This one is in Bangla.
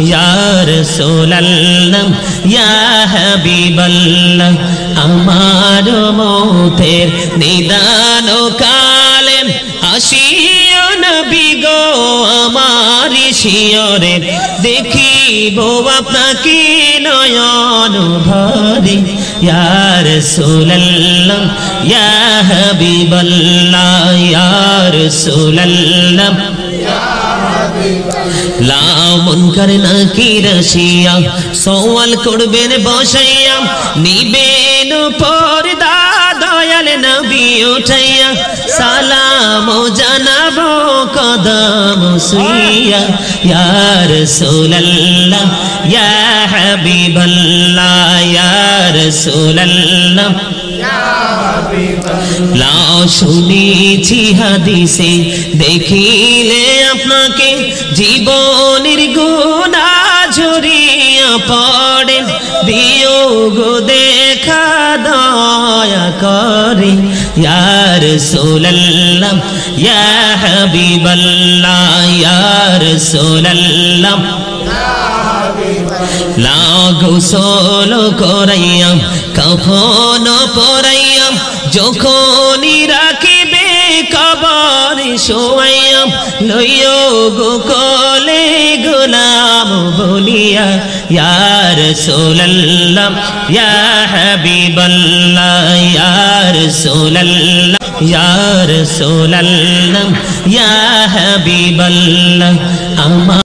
ইয়া রাসূলুল্লাহ ইয়া হাবিবাল্লাহ আমার মৌতের নিদান কালে আসিও নবী গো আমার শিয়রে দেখিব আপনাকে নয়ন ভরে ইয়া রাসূলুল্লাহ ইয়া হাবিবাল্লাহ ইয়া রাসূলুল্লাহ লাও মুনকার নাকির আসিয়া সওয়াল করবেন বসাইয়া নিবেন পর্দা দয়াল নবী উঠাইয়া সালাম জানাবো কদম সুইয়া ইয়া রাসূলুল্লাহ ইয়া হাবিবাল্লাহ ইয়া রাসূলুল্লাহ লাও শুনেছি হাদিসে দেখিলে আপনাকে জীবনের গুনাহ ঝরিয়া পড়ে দিও গো দেখা দয়া করে ইয়া রাসূলুল্লাহ ইয়া হাবিবাল্লাহ ইয়া রাসূলুল্লাহ লাও গোসল করাইয়া কাফন পরাইয়া যখনই রাখিবে কবরে শোয়াইয়া লইও গো কোলে গোলাম বলিয়া ইয়া রাসূলুল্লাহ ইয়া হাবিবাল্লাহ ইয়া রাসূলুল্লাহ ইয়া রাসূলুল্লাহ ইয়া হাবিবাল্লাহ